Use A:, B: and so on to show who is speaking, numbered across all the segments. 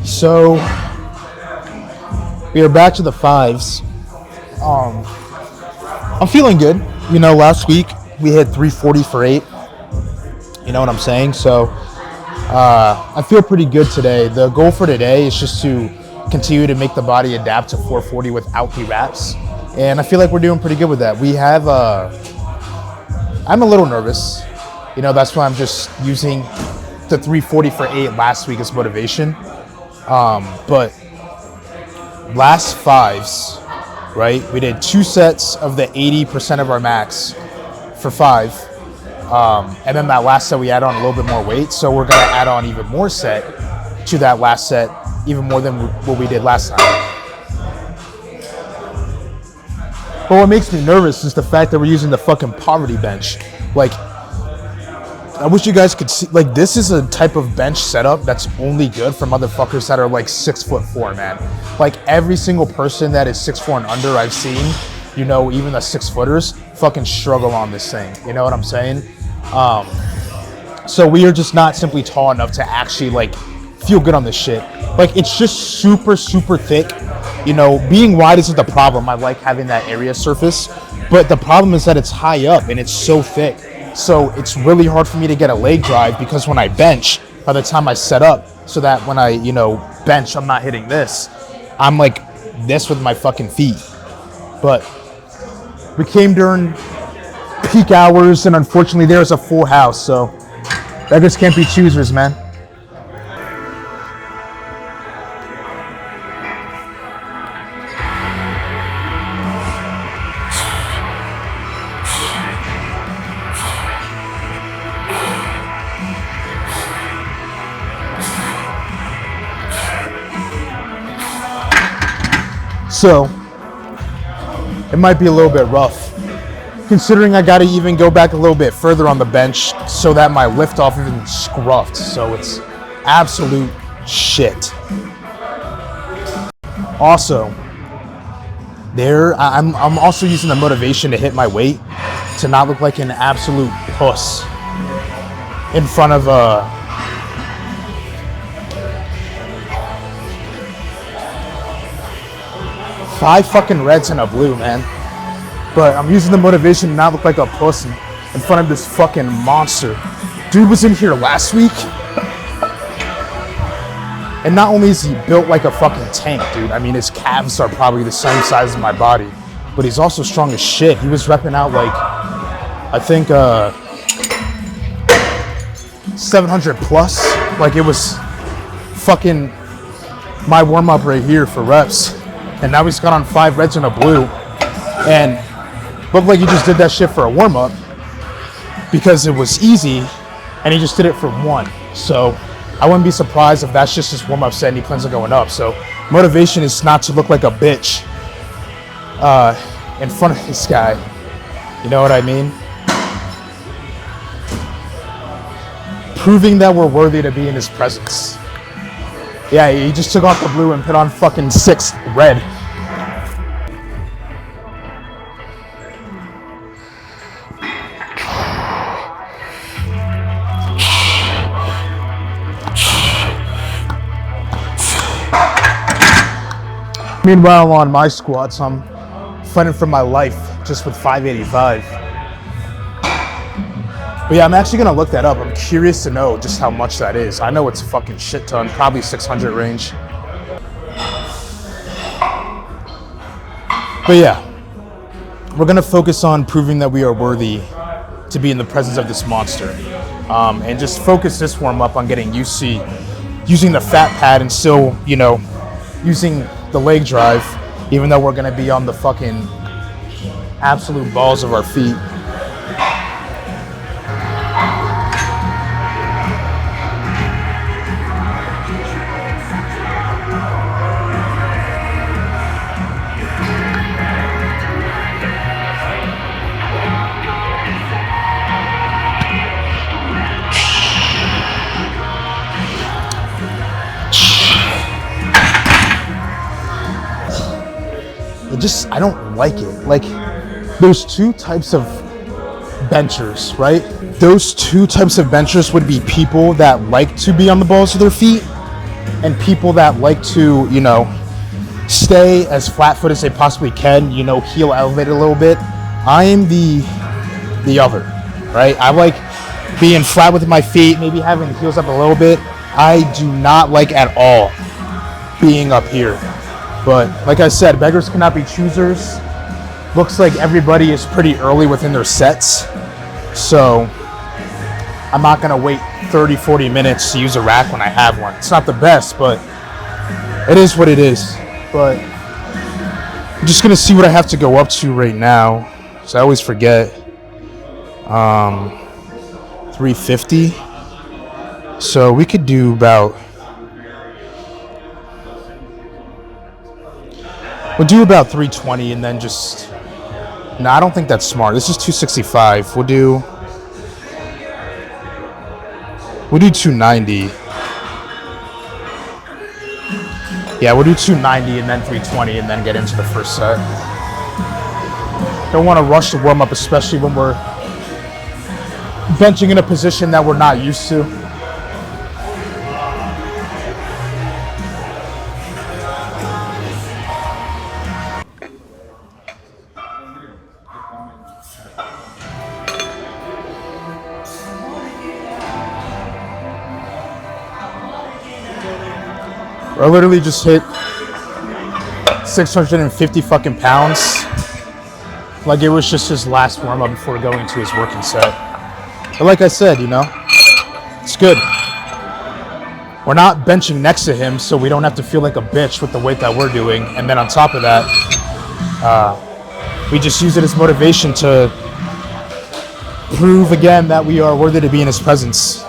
A: So we are back to the fives. I'm feeling good. You know, last week we hit 340 for 8. You know what I'm saying? So I feel pretty good today. The goal for today is just to continue to make the body adapt to 440 without the reps. And I feel like we're doing pretty good with that. We have, I'm a little nervous. You know, that's why I'm just using the 340 for 8 last week as motivation. But last fives, right? We did 2 sets of the 80% of our max for 5. And then that last set we add on a little bit more weight. So we're gonna add on even more set to that last set, even more than what we did last time. But what makes me nervous is the fact that we're using the fucking poverty bench. Like, I wish you guys could see, like, this is a type of bench setup that's only good for motherfuckers that are like 6'4", man. Like, every single person that is 6'4" and under I've seen, you know, even the 6-footers, fucking struggle on this thing. You know what I'm saying? So we are just not simply tall enough to actually, like, feel good on this shit. Like, it's just super, super thick. You know, being wide isn't the problem. I like having that area surface. But the problem is that it's high up and it's so thick. So it's really hard for me to get a leg drive because when I bench, by the time I set up, so that when I, you know, bench, I'm not hitting this. I'm like this with my fucking feet. But we came during peak hours and unfortunately there's a full house. So beggars can't be choosers, man. So, it might be a little bit rough, considering I gotta even go back a little bit further on the bench so that my lift off isn't scruffed. So it's absolute shit. Also, I'm also using the motivation to hit my weight to not look like an absolute puss in front of a 5 fucking reds and a blue, man. But I'm using the motivation to not look like a pussy in front of this fucking monster. Dude was in here last week. And not only is he built like a fucking tank, dude. I mean, his calves are probably the same size as my body. But he's also strong as shit. He was repping out like, I think, 700 plus. Like, it was fucking my warm-up right here for reps. And now he's got on 5 reds and a blue. And looked like he just did that shit for a warm-up because it was easy and he just did it for 1. So I wouldn't be surprised if that's just his warm-up set and he plans on going up. So motivation is not to look like a bitch in front of this guy. You know what I mean? Proving that we're worthy to be in his presence. Yeah, he just took off the blue and put on fucking 6 red. Meanwhile, on my squats, I'm fighting for my life just with 585. But yeah, I'm actually gonna look that up. I'm curious to know just how much that is. I know it's a fucking shit ton, probably 600 range. But yeah, we're gonna focus on proving that we are worthy to be in the presence of this monster. And just focus this warm up on getting used to using the fat pad and still, you know, using the leg drive, even though we're gonna be on the fucking absolute balls of our feet. I don't like it. Like, there's 2 types of benchers, right? Those 2 types of benchers would be people that like to be on the balls of their feet and people that like to, stay as flat-footed as they possibly can, heel elevate a little bit. I am the other, right? I like being flat with my feet, maybe having the heels up a little bit. I do not like at all being up here. But like I said, beggars cannot be choosers. Looks like everybody is pretty early within their sets. So I'm not going to wait 30, 40 minutes to use a rack when I have one. It's not the best, but it is what it is. But I'm just going to see what I have to go up to right now. So I always forget. 350. So we could do about... We'll do about 320 and then just... No, I don't think that's smart. This is 265. We'll do 290. Yeah, we'll do 290 and then 320 and then get into the first set. Don't want to rush the warm-up, especially when we're benching in a position that we're not used to. I literally just hit 650 fucking pounds. Like it was just his last warm-up before going to his working set. But like I said, it's good. We're not benching next to him, so we don't have to feel like a bitch with the weight that we're doing. And then on top of that, we just use it as motivation to prove again that we are worthy to be in his presence.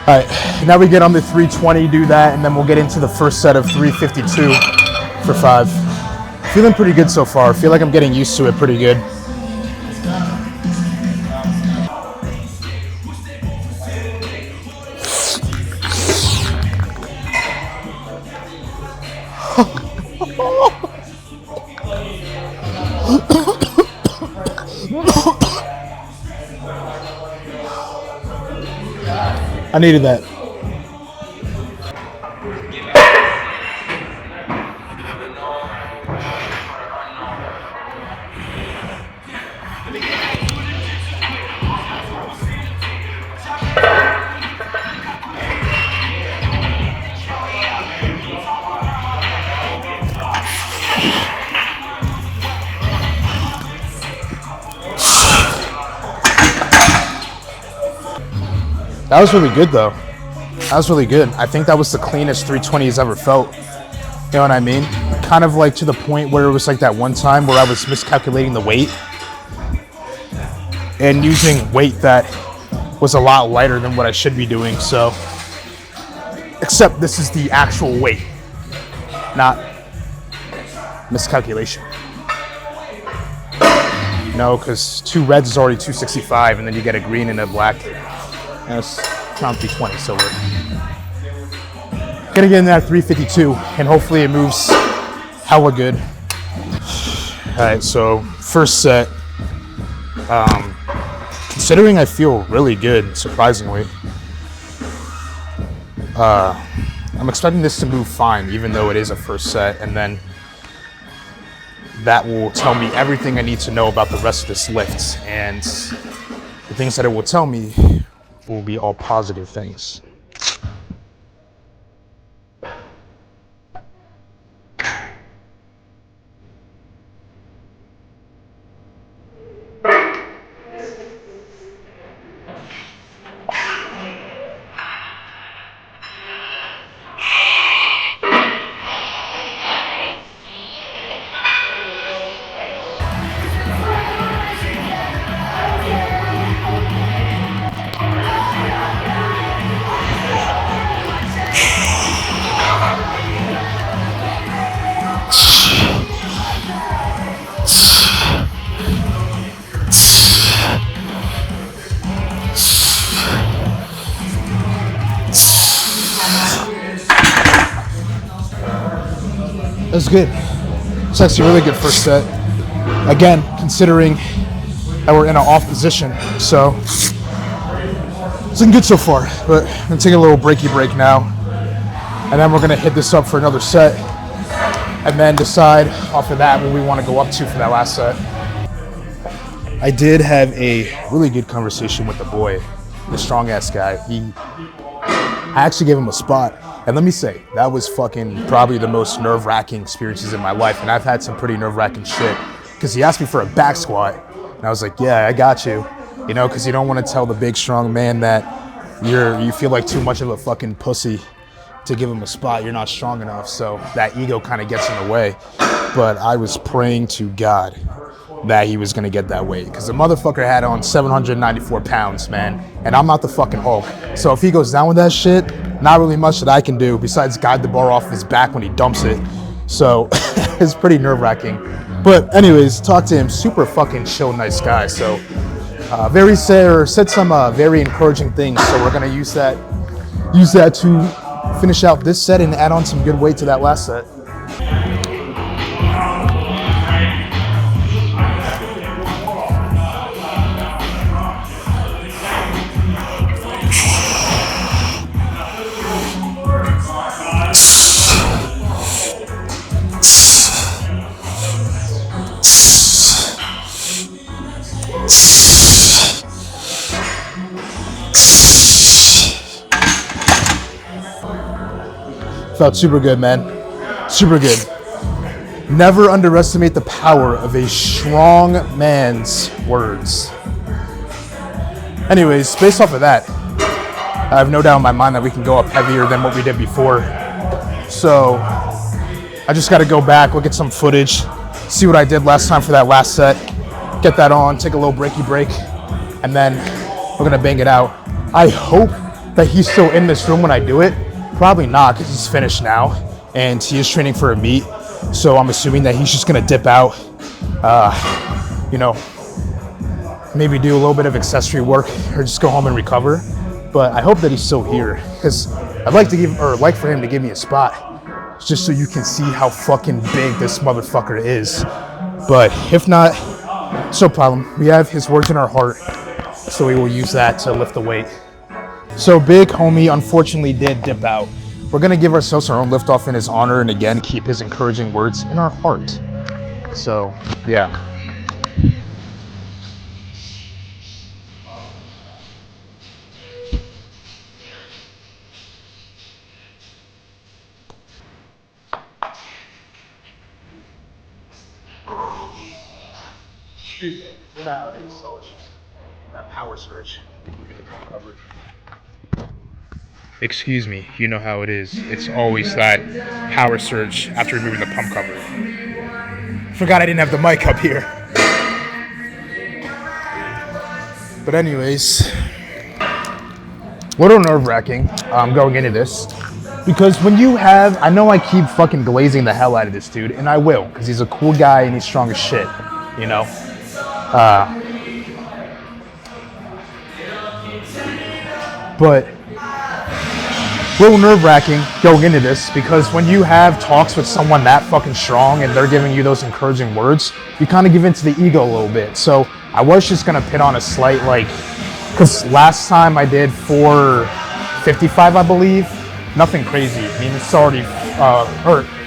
A: All right, now we get on the 320, do that, and then we'll get into the first set of 352 for 5. Feeling pretty good so far. Feel like I'm getting used to it pretty good. I needed that. That was really good though. That was really good. I think that was the cleanest 320 he's ever felt. You know what I mean? Kind of like to the point where it was like that one time where I was miscalculating the weight and using weight that was a lot lighter than what I should be doing. So, except this is the actual weight, not miscalculation. No, because 2 reds is already 265 and then you get a green and a black. That's around 320, so we're gonna get in that 352 and hopefully it moves hella good. All right, so first set. Considering I feel really good, surprisingly. I'm expecting this to move fine, even though it is a first set, and then that will tell me everything I need to know about the rest of this lift, and the things that it will tell me will be all positive things. That's good. It's actually a really good first set. Again, considering that we're in an off position, so it's looking good so far. But I'm gonna take a little breaky break now, and then we're gonna hit this up for another set, and then decide off of that what we want to go up to for that last set. I did have a really good conversation with the boy, the strong ass guy. I actually gave him a spot. And let me say, that was fucking probably the most nerve-wracking experiences in my life. And I've had some pretty nerve-wracking shit. Because he asked me for a back squat. And I was like, yeah, I got you. You know, because you don't want to tell the big, strong man that you feel like too much of a fucking pussy to give him a spot. You're not strong enough. So that ego kind of gets in the way. But I was praying to God that he was going to get that weight. Because the motherfucker had on 794 pounds, man. And I'm not the fucking Hulk. So if he goes down with that shit, not really much that I can do besides guide the bar off his back when he dumps it. So it's pretty nerve-wracking. But anyways, talk to him. Super fucking chill, nice guy. So said some very encouraging things. So we're going to use that to finish out this set and add on some good weight to that last set. Felt super good, man. Super good. Never underestimate the power of a strong man's words. Anyways, based off of that, I have no doubt in my mind that we can go up heavier than what we did before. So I just got to go back, look at some footage, see what I did last time for that last set, get that on, take a little breaky break, and then we're going to bang it out. I hope that he's still in this room when I do it. Probably not, because he's finished now, and he is training for a meet. So I'm assuming that he's just gonna dip out, maybe do a little bit of accessory work, or just go home and recover. But I hope that he's still here, because I'd like for him to give me a spot, just so you can see how fucking big this motherfucker is. But if not, it's no problem. We have his words in our heart, so we will use that to lift the weight. So big homie unfortunately did dip out. We're gonna give ourselves our own lift off in his honor, and again, keep his encouraging words in our heart. So, yeah. That power surge. Excuse me, you know how it is. It's always that power surge after removing the pump cover. Forgot I didn't have the mic up here. But anyways, a little nerve-wracking going into this. Because when you have, I know I keep fucking glazing the hell out of this dude, and I will, because he's a cool guy and he's strong as shit, you know? But a little nerve-wracking going into this, because when you have talks with someone that fucking strong and they're giving you those encouraging words, you kind of give into the ego a little bit. So I was just going to put on a slight, because last time I did 455, I believe. Nothing crazy. I mean, it's already,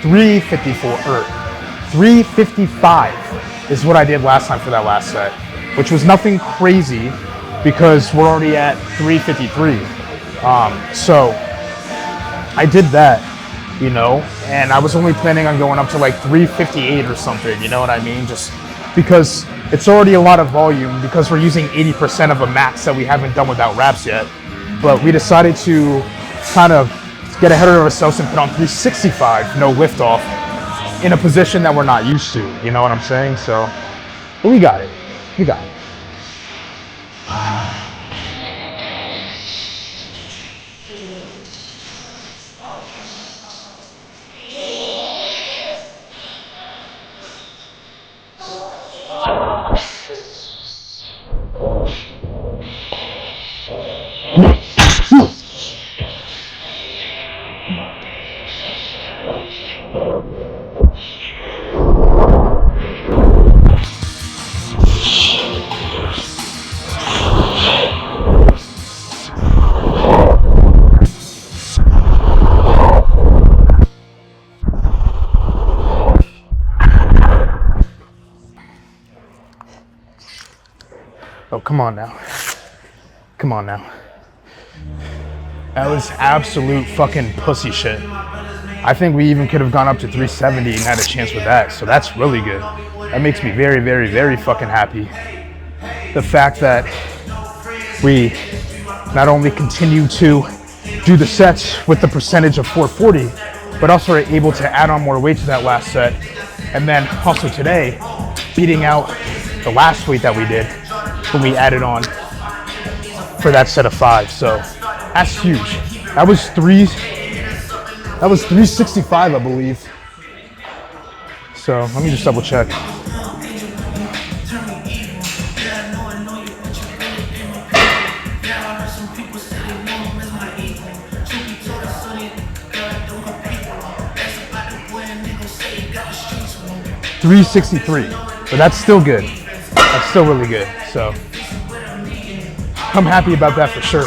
A: 355 is what I did last time for that last set, which was nothing crazy because we're already at 353. So I did that, and I was only planning on going up to 358 or something, you know what I mean? Just because it's already a lot of volume, because we're using 80% of a max that we haven't done without wraps yet. But we decided to kind of get ahead of ourselves and put on 365, no lift off, in a position that we're not used to, you know what I'm saying? So, but we got it. Oh, come on now. Come on now. That was absolute fucking pussy shit. I think we even could have gone up to 370 and had a chance with that. So that's really good. That makes me very, very, very fucking happy. The fact that we not only continue to do the sets with the percentage of 440, but also are able to add on more weight to that last set. And then also today, beating out the last weight that we did when we added on for that set of 5. So that's huge. That was 365, I believe. So let me just double check. $363, but that's still good. That's still really good. So I'm happy about that for sure.